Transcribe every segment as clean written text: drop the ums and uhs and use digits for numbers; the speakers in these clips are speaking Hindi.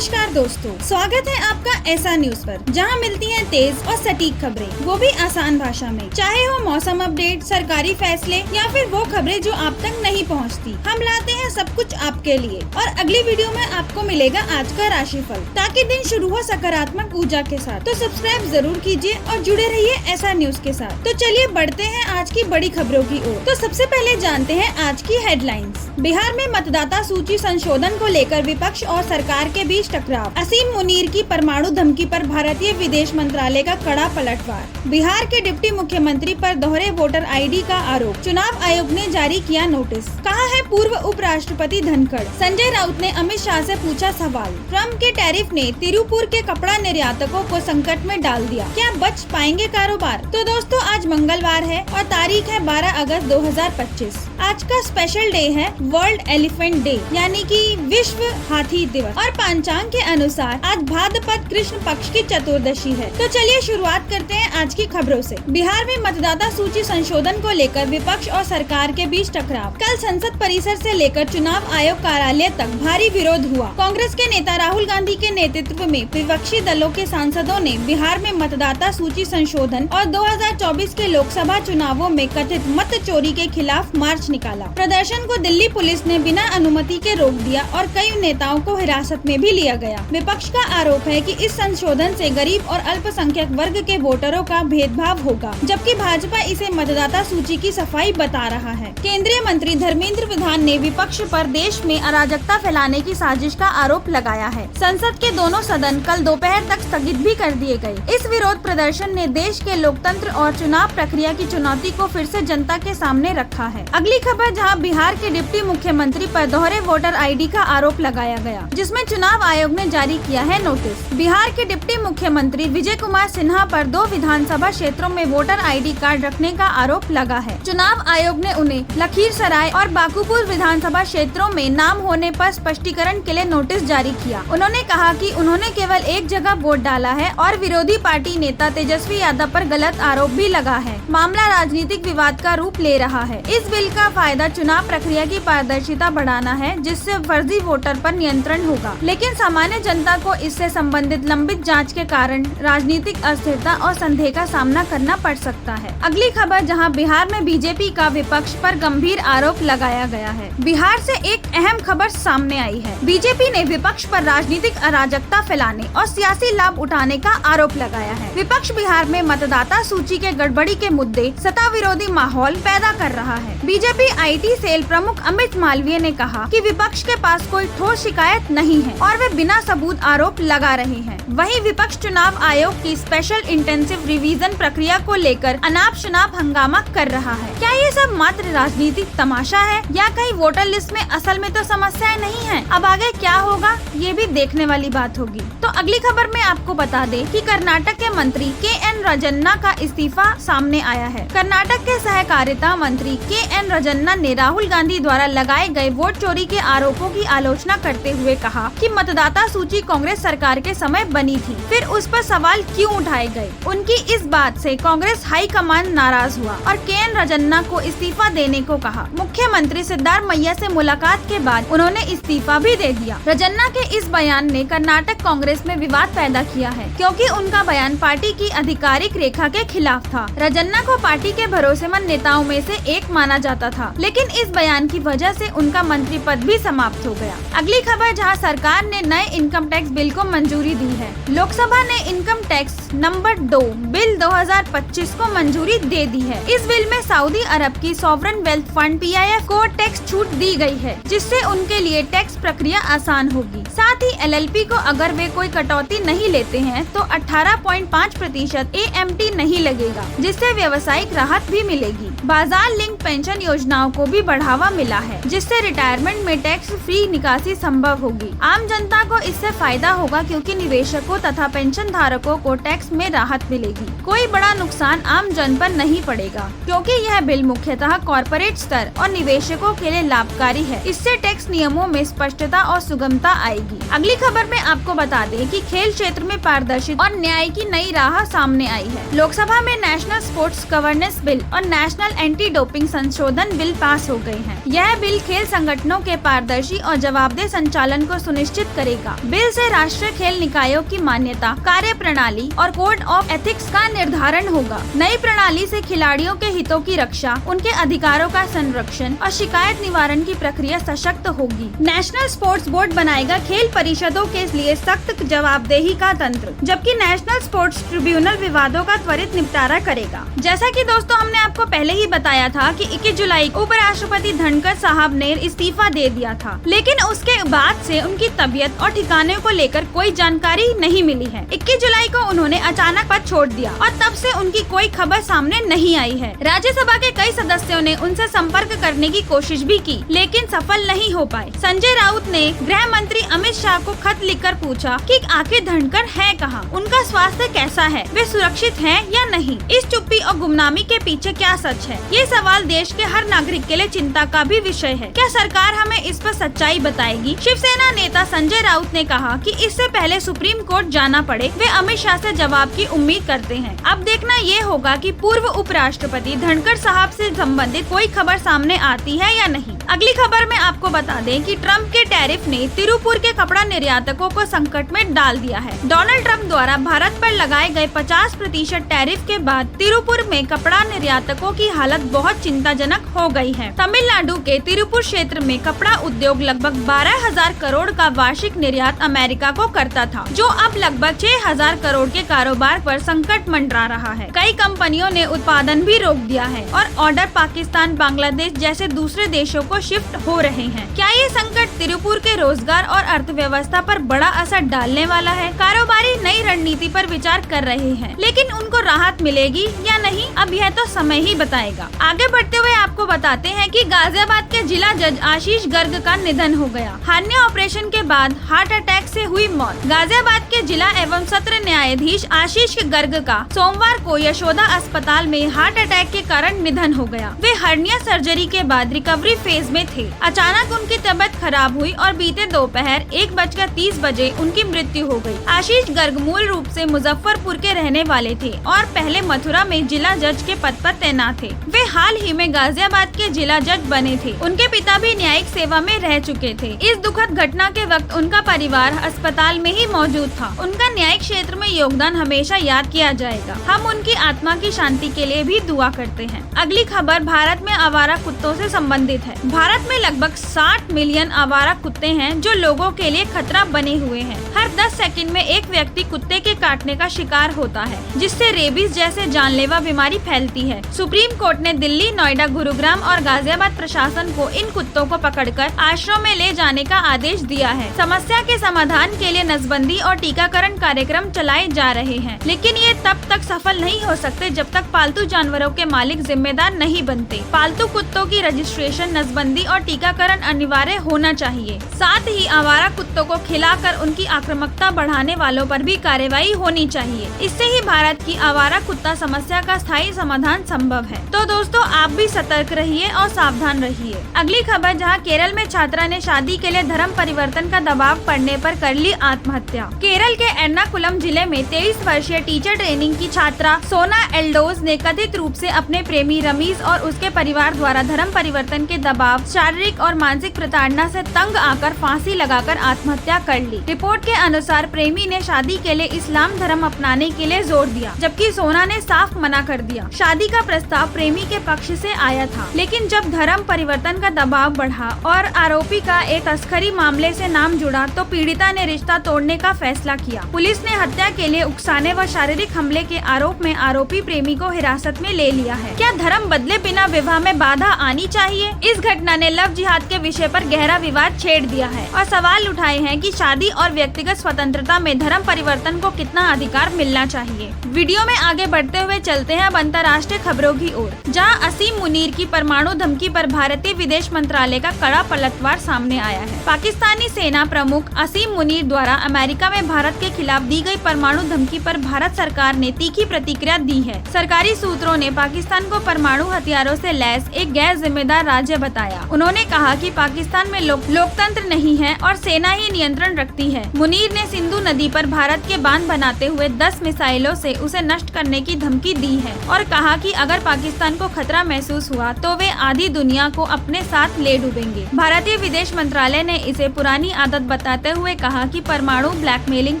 नमस्कार दोस्तों, स्वागत है आपका ऐसा न्यूज पर, जहां मिलती हैं तेज और सटीक खबरें, वो भी आसान भाषा में। चाहे हो मौसम अपडेट, सरकारी फैसले या फिर वो खबरें जो आप तक नहीं पहुंचती, हम लाते हैं सब कुछ आपके लिए। और अगली वीडियो में आपको मिलेगा आज का राशिफल, ताकि दिन शुरू हो सकारात्मक ऊर्जा के साथ। तो सब्सक्राइब जरूर कीजिए और जुड़े रहिए ऐसा न्यूज के साथ। तो चलिए बढ़ते हैं आज की बड़ी खबरों की ओर। तो सबसे पहले जानते हैं आज की हेडलाइंस। बिहार में मतदाता सूची संशोधन को लेकर विपक्ष और सरकार के बीच टकराव। असीम मुनीर की परमाणु धमकी पर भारतीय विदेश मंत्रालय का कड़ा पलटवार। बिहार के डिप्टी मुख्यमंत्री पर दोहरे वोटर आईडी का आरोप। चुनाव आयोग ने जारी किया नोटिस। कहा है पूर्व उपराष्ट्रपति धनखड़। संजय राउत ने अमित शाह से पूछा सवाल। ट्रम्प के टैरिफ ने तिरुपुर के कपड़ा निर्यातकों को संकट में डाल दिया। क्या बच पाएंगे कारोबार? तो दोस्तों आज मंगलवार है और तारीख है 12 अगस्त 2025। आज का स्पेशल डे है वर्ल्ड एलिफेंट डे, यानी कि विश्व हाथी दिवस। और पंचांग के अनुसार आज भाद्रपद कृष्ण पक्ष की चतुर्दशी है। तो चलिए शुरुआत करते हैं आज की खबरों से। बिहार में मतदाता सूची संशोधन को लेकर विपक्ष और सरकार के बीच टकराव। कल संसद परिसर से लेकर चुनाव आयोग कार्यालय तक भारी विरोध हुआ। कांग्रेस के नेता राहुल गांधी के नेतृत्व में विपक्षी दलों के सांसदों ने बिहार में मतदाता सूची संशोधन और 2024 के लोकसभा चुनावों में कथित मत चोरी के खिलाफ मार्च निकाला। प्रदर्शन को दिल्ली पुलिस ने बिना अनुमति के रोक दिया और कई नेताओं को हिरासत में भी लिया गया। विपक्ष का आरोप है कि इस संशोधन से गरीब और अल्पसंख्यक वर्ग के वोटरों का भेदभाव होगा, जबकि भाजपा इसे मतदाता सूची की सफाई बता रहा है। केंद्रीय मंत्री धर्मेंद्र प्रधान ने विपक्ष पर देश में अराजकता फैलाने की साजिश का आरोप लगाया है। संसद के दोनों सदन कल दोपहर तक स्थगित भी कर दिए गए। इस विरोध प्रदर्शन ने देश के लोकतंत्र और चुनाव प्रक्रिया की चुनौती को फिर से जनता के सामने रखा है। अगली खबर, जहां बिहार के डिप्टी मुख्यमंत्री पर दोहरे वोटर आईडी का आरोप लगाया गया, जिसमें चुनाव आयोग ने जारी किया है नोटिस। बिहार के डिप्टी मुख्यमंत्री विजय कुमार सिन्हा पर 2 विधानसभा क्षेत्रों में वोटर आईडी कार्ड रखने का आरोप लगा है। चुनाव आयोग ने उन्हें लखीसराय और बांकुपुर विधानसभा क्षेत्रों में नाम होने पर स्पष्टीकरण के लिए नोटिस जारी किया। उन्होंने कहा कि उन्होंने केवल एक जगह वोट डाला है और विरोधी पार्टी नेता तेजस्वी यादव पर गलत आरोप भी लगा है। मामला राजनीतिक विवाद का रूप ले रहा है। इस बिल का फायदा चुनाव प्रक्रिया की पारदर्शिता बढ़ाना है, जिससे फर्जी वोटर पर नियंत्रण होगा, लेकिन सामान्य जनता को इससे संबंधित लंबित जांच के कारण राजनीतिक अस्थिरता और संदेह का सामना करना पड़ सकता है। अगली खबर, जहां बिहार में बीजेपी का विपक्ष पर गंभीर आरोप लगाया गया है। बिहार से एक अहम खबर सामने आई है। बीजेपी ने विपक्ष पर राजनीतिक अराजकता फैलाने और सियासी लाभ उठाने का आरोप लगाया है। विपक्ष बिहार में मतदाता सूची के गड़बड़ी के मुद्दे सत्ता विरोधी माहौल पैदा कर रहा है। बीजेपी IT सेल प्रमुख अमित मालवीय ने कहा कि विपक्ष के पास कोई ठोस शिकायत नहीं है और वे बिना सबूत आरोप लगा रहे हैं। वहीं विपक्ष चुनाव आयोग की स्पेशल इंटेंसिव रिवीजन प्रक्रिया को लेकर अनाप शनाप हंगामा कर रहा है। क्या ये सब मात्र राजनीतिक तमाशा है या कहीं वोटर लिस्ट में असल में तो समस्याएं नहीं है? अब आगे क्या होगा ये भी देखने वाली बात होगी। तो अगली खबर में आपको बता दें कि कर्नाटक के मंत्री KN राजन्ना का इस्तीफा सामने आया है। कर्नाटक के सहकारिता मंत्री KN राजन्ना ने राहुल गांधी द्वारा लगाए गए वोट चोरी के आरोपों की आलोचना करते हुए कहा कि मतदाता सूची कांग्रेस सरकार के समय बनी थी, फिर उस पर सवाल क्यों उठाए गए। उनकी इस बात से कांग्रेस हाईकमान नाराज हुआ और KN राजन्ना को इस्तीफा देने को कहा। मुख्यमंत्री सिद्धारमैया से मुलाकात के बाद उन्होंने इस्तीफा भी दे दिया। राजन्ना के इस बयान ने कर्नाटक कांग्रेस में विवाद पैदा किया है, क्योंकि उनका बयान पार्टी की आधिकारिक रेखा के खिलाफ था। राजन्ना को पार्टी के भरोसेमंद नेताओं में से एक माना जाता था, लेकिन इस बयान की वजह से उनका मंत्री पद भी समाप्त हो गया। अगली खबर, जहां सरकार ने नए इनकम टैक्स बिल को मंजूरी दी है। लोकसभा ने इनकम टैक्स नंबर 2 बिल 2025 को मंजूरी दे दी है। इस बिल में सऊदी अरब की सॉवरेन वेल्थ फंड PIF को टैक्स छूट दी गई है, जिससे उनके लिए टैक्स प्रक्रिया आसान होगी। साथ ही LLP को अगर वे कोई कटौती नहीं लेते हैं तो 18.5% AMT नहीं लगेगा, जिससे व्यवसायिक राहत भी मिलेगी। बाजार लिंक पेंशन योजनाओं को भी बढ़ावा मिला है, जिससे रिटायरमेंट में टैक्स फ्री निकासी संभव होगी। आम जनता को इससे फायदा होगा, क्योंकि निवेशकों तथा पेंशन धारकों को टैक्स में राहत मिलेगी। कोई बड़ा नुकसान आम जन पर नहीं पड़ेगा, क्योंकि यह बिल मुख्यतः कॉर्पोरेट स्तर और निवेशकों के लिए लाभकारी है। इससे टैक्स नियमों में स्पष्टता और सुगमता आएगी। अगली खबर में आपको बता दें कि खेल क्षेत्र में पारदर्शिता और न्याय की नई राह सामने आई है। लोकसभा में नेशनल स्पोर्ट्स गवर्नेंस बिल और नेशनल एंटी डोपिंग संशोधन बिल पास हो गए हैं। यह बिल खेल संगठनों के पारदर्शी और जवाबदेह संचालन को सुनिश्चित करेगा। बिल से राष्ट्रीय खेल निकायों की मान्यता, कार्य प्रणाली और कोड ऑफ एथिक्स का निर्धारण होगा। नई प्रणाली से खिलाड़ियों के हितों की रक्षा, उनके अधिकारों का संरक्षण और शिकायत निवारण की प्रक्रिया सशक्त होगी। नेशनल स्पोर्ट्स बोर्ड बनाएगा खेल परिषदों के लिए सख्त जवाबदेही का तंत्र, जबकि नेशनल स्पोर्ट्स ट्रिब्यूनल विवादों का त्वरित निपटारा करेगा। जैसा कि दोस्तों हमने आपको पहले ही बताया था कि 21 जुलाई को उपराष्ट्रपति धनखड़ साहब ने इस्तीफा दे दिया था, लेकिन उसके बाद से उनकी तबीयत और ठिकाने को लेकर कोई जानकारी नहीं मिली है। 21 जुलाई को उन्होंने अचानक पद छोड़ दिया और तब से उनकी कोई खबर सामने नहीं आई है। राज्यसभा के कई सदस्यों ने उनसे संपर्क करने की कोशिश भी की, लेकिन सफल नहीं हो पाए। संजय राउत ने गृह मंत्री अमित शाह को खत लिखकर पूछा कि आखिर धनखड़ है कहाँ, उनका स्वास्थ्य कैसा है, वे सुरक्षित हैं या नहीं। इस चुप्पी और गुमनामी के पीछे क्या सच है? ये सवाल देश के हर नागरिक के लिए चिंता का भी विषय है। क्या सरकार हमें इस पर सच्चाई बताएगी? शिवसेना नेता संजय राउत ने कहा कि इससे पहले सुप्रीम कोर्ट जाना पड़े, वे अमित शाह से जवाब की उम्मीद करते हैं। अब देखना ये होगा कि पूर्व उपराष्ट्रपति धनखड़ साहब से संबंधित कोई खबर सामने आती है या नहीं। अगली खबर में आपको बता दें कि ट्रंप के टैरिफ ने तिरुपुर के कपड़ा निर्यातकों को संकट में डाल दिया है। डोनाल्ड ट्रंप द्वारा भारत पर लगाए गए 50% टैरिफ के बाद तिरुपुर में कपड़ा निर्यातकों की हालत बहुत चिंताजनक हो गई है। तमिलनाडु के तिरुपुर क्षेत्र में कपड़ा उद्योग लगभग 12,000 करोड़ का वार्षिक निर्यात अमेरिका को करता था, जो अब लगभग 6,000 करोड़ के कारोबार पर संकट मंडरा रहा है। कई कंपनियों ने उत्पादन भी रोक दिया है और ऑर्डर पाकिस्तान, बांग्लादेश जैसे दूसरे देशों को शिफ्ट हो रहे हैं। क्या ये संकट तिरुपुर के रोजगार और अर्थव्यवस्था पर बड़ा असर डालने वाला है? कारोबारी नई रणनीति पर विचार कर रहे हैं, लेकिन उनको राहत मिलेगी या नहीं, अब यह तो समय ही बताएगा। आगे बढ़ते हुए आपको बताते हैं कि गाजियाबाद के जिला जज आशीष गर्ग का निधन हो गया। हार्निया ऑपरेशन के बाद हार्ट अटैक से हुई मौत। गाजियाबाद के जिला एवं सत्र न्यायाधीश आशीष गर्ग का सोमवार को यशोदा अस्पताल में हार्ट अटैक के कारण निधन हो गया। वे हार्निया सर्जरी के बाद रिकवरी फेज में थे। अचानक उनकी तबीयत खराब हुई और बीते दोपहर 1:30 उनकी मृत्यु हो गई। आशीष गर्ग मूल रूप से मुजफ्फरपुर के रहने वाले थे और पहले मथुरा में जिला जज के पद पर तैनात थे। वे हाल ही में गाजियाबाद के जिला जज बने थे। उनके पिता भी न्यायिक सेवा में रह चुके थे। इस दुखद घटना के वक्त उनका परिवार अस्पताल में ही मौजूद था। उनका न्यायिक क्षेत्र में योगदान हमेशा याद किया जाएगा। हम उनकी आत्मा की शांति के लिए भी दुआ करते हैं। अगली खबर भारत में आवारा कुत्तों से संबंधित है। भारत में लगभग 60 मिलियन आवारा कुत्ते हैं जो लोगों के लिए खतरा बने हुए हैं। हर 10 सेकंड में एक व्यक्ति कुत्ते के काटने का शिकार होता है, जिससे रेबीज जैसे जानलेवा बीमारी फैलती है। सुप्रीम कोर्ट ने दिल्ली, नोएडा, गुरुग्राम और गाजियाबाद प्रशासन को इन कुत्तों को पकड़कर आश्रम में ले जाने का आदेश दिया है। समस्या के समाधान के लिए नसबंदी और टीकाकरण कार्यक्रम चलाए जा रहे हैं, लेकिन ये तब तक सफल नहीं हो सकते जब तक पालतू जानवरों के मालिक जिम्मेदार नहीं बनते। पालतू कुत्तों की रजिस्ट्रेशन, नसबंदी और टीकाकरण अनिवार्य होना चाहिए। साथ ही आवारा कुत्तों को खिलाकर उनकी आक्रामकता बढ़ाने वालों पर भी कार्रवाई होनी चाहिए। इससे ही भारत की आवारा कुत्ता समस्या का स्थायी समाधान संभव है। तो दोस्तों, आप भी सतर्क रहिए और सावधान रहिए। अगली खबर, जहां केरल में छात्रा ने शादी के लिए धर्म परिवर्तन का दबाव पड़ने पर कर ली आत्महत्या। केरल के एर्नाकुलम जिले में 23 वर्षीय टीचर ट्रेनिंग की छात्रा सोना एल्डोज ने कथित रूप से अपने प्रेमी रमीज और उसके परिवार द्वारा धर्म परिवर्तन के दबाव, शारीरिक और मानसिक प्रताड़ना से तंग आकर फांसी लगाकर आत्महत्या कर ली। रिपोर्ट के अनुसार प्रेमी ने शादी के लिए इस्लाम धर्म अपनाने के लिए जोर दिया, जबकि सोना ने साफ मना कर दिया। शादी का प्रस्ताव प्रेमी के पक्ष से आया था, लेकिन जब धर्म परिवर्तन का दबाव बढ़ा और आरोपी का एक तस्करी मामले से नाम जुड़ा, तो पीड़िता ने रिश्ता तोड़ने का फैसला किया। पुलिस ने हत्या के लिए उकसाने व शारीरिक हमले के आरोप में आरोपी प्रेमी को हिरासत में ले लिया है। क्या धर्म बदले बिना विवाह में बाधा आनी चाहिए? इस घटना ने लव जिहाद के विषय पर गहरा विवाद छेड़ दिया है और सवाल उठाए हैं कि शादी और व्यक्तिगत स्वतंत्रता में धर्म परिवर्तन को कितना अधिकार मिलना चाहिए। वीडियो में आगे बढ़ते हुए चलते हैं अब अंतर्राष्ट्रीय खबरों की ओर, जहां असीम मुनीर की परमाणु धमकी पर भारतीय विदेश मंत्रालय का कड़ा पलटवार सामने आया है। पाकिस्तानी सेना प्रमुख असीम मुनीर द्वारा अमेरिका में भारत के खिलाफ दी गई परमाणु धमकी पर भारत सरकार ने तीखी प्रतिक्रिया दी है। सरकारी सूत्रों ने पाकिस्तान को परमाणु हथियारों से लैस एक गैर जिम्मेदार राज्य बताया। उन्होंने कहा कि पाकिस्तान में लोकतंत्र नहीं है और सेना ही नियंत्रण रखती है। मुनीर ने सिंधु नदी पर भारत के बांध बनाते हुए 10 मिसाइलों से उसे नष्ट करने की धमकी दी है और कहा कि अगर पाकिस्तान पाकिस्तान को खतरा महसूस हुआ तो वे आधी दुनिया को अपने साथ ले डूबेंगे। भारतीय विदेश मंत्रालय ने इसे पुरानी आदत बताते हुए कहा कि परमाणु ब्लैकमेलिंग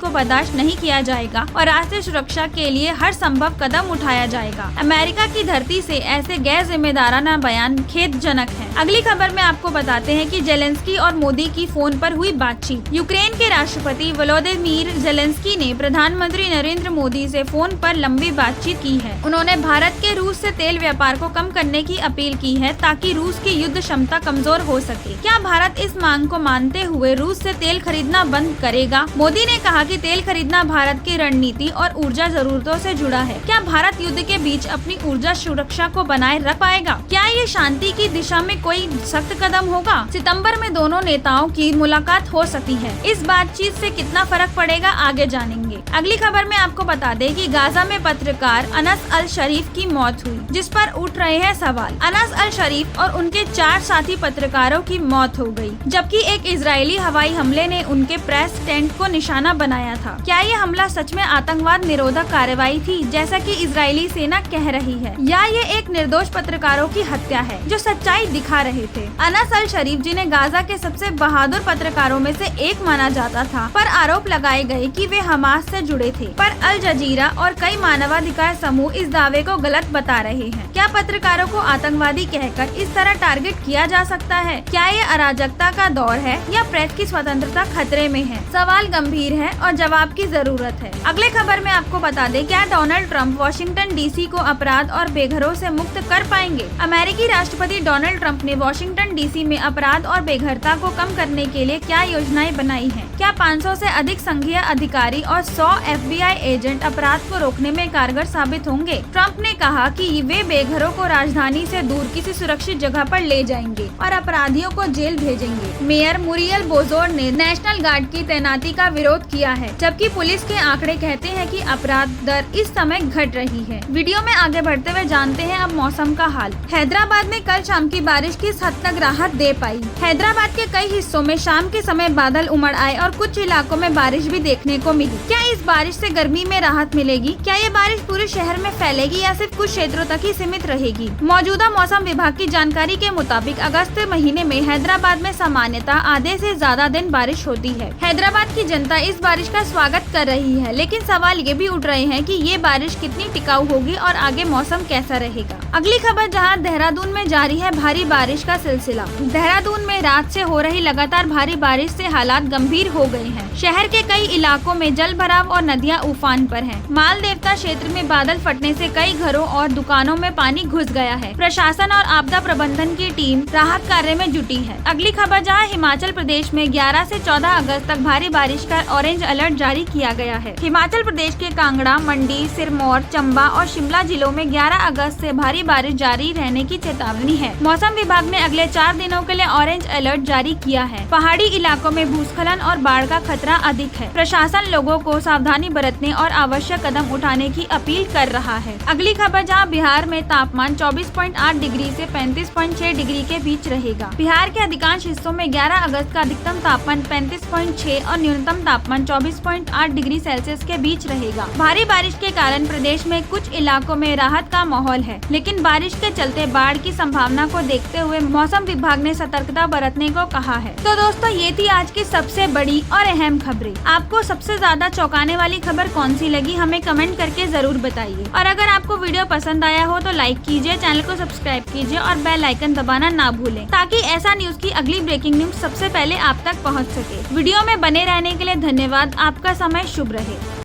को बर्दाश्त नहीं किया जाएगा और राष्ट्रीय सुरक्षा के लिए हर संभव कदम उठाया जाएगा। अमेरिका की धरती से ऐसे गैर जिम्मेदाराना बयान खेदजनक है। अगली खबर में आपको बताते हैं कि जेलेंस्की और मोदी की फोन पर हुई बातचीत। यूक्रेन के राष्ट्रपति वोलोदिमीर जेलेंस्की ने प्रधानमंत्री नरेंद्र मोदी से फोन पर लंबी बातचीत की है। उन्होंने भारत के रूस से तेल व्यापार को कम करने की अपील की है ताकि रूस की युद्ध क्षमता कमजोर हो सके। क्या भारत इस मांग को मानते हुए रूस से तेल खरीदना बंद करेगा? मोदी ने कहा कि तेल खरीदना भारत की रणनीति और ऊर्जा जरूरतों से जुड़ा है। क्या भारत युद्ध के बीच अपनी ऊर्जा सुरक्षा को बनाए रख पाएगा? क्या ये शांति की दिशा में कोई सख्त कदम होगा? सितंबर में दोनों नेताओं की मुलाकात हो सकती है। इस बातचीत से कितना फर्क पड़ेगा, आगे जानेंगे। अगली खबर में आपको बता दें कि गाजा में पत्रकार अनस अल शरीफ की मौत हुई, जिस पर उठ रहे हैं सवाल। अनस अल शरीफ और उनके 4 साथी पत्रकारों की मौत हो गई, जबकि एक इजरायली हवाई हमले ने उनके प्रेस टेंट को निशाना बनाया था। क्या ये हमला सच में आतंकवाद निरोधक कार्रवाई थी, जैसा कि इजरायली सेना कह रही है, या ये एक निर्दोष पत्रकारों की हत्या है जो सच्चाई दिखा रहे थे? अनस अल शरीफ, जिन्हें गाजा के सबसे बहादुर पत्रकारों में से एक माना जाता था, पर आरोप लगाए गए कि वे हमास से जुड़े थे। पर अल जजीरा और कई मानवाधिकार समूह इस दावे को गलत बता रहे हैं। क्या पत्रकारों को आतंकवादी कहकर इस तरह टारगेट किया जा सकता है? क्या ये अराजकता का दौर है या प्रेस की स्वतंत्रता खतरे में है? सवाल गंभीर है और जवाब की जरूरत है। अगले खबर में आपको बता दें, क्या डोनाल्ड ट्रंप वॉशिंगटन डीसी को अपराध और बेघरों से मुक्त कर पाएंगे? अमेरिकी राष्ट्रपति डोनाल्ड ट्रंप ने वॉशिंगटन डीसी में अपराध और बेघरता को कम करने के लिए क्या योजनाएं बनाई हैं? क्या 500 से अधिक संघीय अधिकारी और 100 FBI एजेंट अपराध को रोकने में कारगर साबित होंगे? ट्रंप ने कहा कि वे बेघरों को राजधानी से दूर किसी सुरक्षित जगह पर ले जाएंगे और अपराधियों को जेल भेजेंगे। मेयर मुरियल बोजोर ने नेशनल गार्ड की तैनाती का विरोध किया है, जबकि पुलिस के आंकड़े कहते हैं कि अपराध दर इस समय घट रही है। वीडियो में आगे बढ़ते हुए जानते हैं अब मौसम का हाल। हैदराबाद में कल शाम की बारिश किस हद तक राहत दे पाई? हैदराबाद के कई हिस्सों में शाम के समय बादल उमड़ आए और कुछ इलाकों में बारिश भी देखने को मिली। क्या इस बारिश से गर्मी में राहत मिलेगी? क्या ये बारिश पूरे शहर में फैलेगी या सिर्फ कुछ क्षेत्रों तक ही सीमित रहेगी? मौजूदा मौसम विभाग की जानकारी के मुताबिक अगस्त महीने में हैदराबाद में सामान्यतः आधे से ज्यादा दिन बारिश होती है। हैदराबाद की जनता इस बारिश का स्वागत कर रही है, लेकिन सवाल ये भी उठ रहे हैं कि ये बारिश कितनी टिकाऊ होगी और आगे मौसम कैसा रहेगा। अगली खबर, जहां देहरादून में जारी है भारी बारिश का सिलसिला। देहरादून में रात से हो रही लगातार भारी बारिश से हालात गंभीर हो गए हैं। शहर के कई इलाकों में जल भराव और नदियां उफान पर हैं। माल देवता क्षेत्र में बादल फटने से कई घरों और दुकानों में पानी घुस गया है। प्रशासन और आपदा प्रबंधन की टीम राहत कार्य में जुटी है। अगली खबर, जहां हिमाचल प्रदेश में 11 से 14 अगस्त तक भारी बारिश का ऑरेंज अलर्ट जारी किया गया है। हिमाचल प्रदेश के कांगड़ा, मंडी, सिरमौर, चंबा और शिमला जिलों में 11 अगस्त से भारी बारिश जारी रहने की चेतावनी है। मौसम विभाग ने अगले 4 दिनों के लिए ऑरेंज अलर्ट जारी किया है। पहाड़ी इलाकों में भूस्खलन और बाढ़ का खतरा अधिक है। प्रशासन लोगों को सावधानी बरतने और आवश्यक कदम उठाने की अपील कर रहा है। अगली खबर, जहां बिहार में तापमान 24.8 डिग्री से 35.6 डिग्री के बीच रहेगा। बिहार के अधिकांश हिस्सों में 11 अगस्त का अधिकतम तापमान 35.6 और न्यूनतम तापमान 24.8 डिग्री सेल्सियस के बीच रहेगा। भारी बारिश के कारण प्रदेश में कुछ इलाकों में राहत का माहौल है, लेकिन बारिश के चलते बाढ़ की संभावना को देखते हुए मौसम विभाग ने सतर्कता बरतने को कहा है। तो दोस्तों, ये थी आज की सबसे बड़ी और अहम खबरें। आपको सबसे ज्यादा चौंकाने वाली खबर कौन सी लगी, हमें कमेंट करके जरूर बताइए। और अगर आपको वीडियो पसंद आया हो तो लाइक कीजिए, चैनल को सब्सक्राइब कीजिए और बेल आइकन दबाना ना भूलें, ताकि ऐसा न्यूज की अगली ब्रेकिंग न्यूज सबसे पहले आप तक पहुंच सके। वीडियो में बने रहने के लिए धन्यवाद। आपका समय शुभ रहे।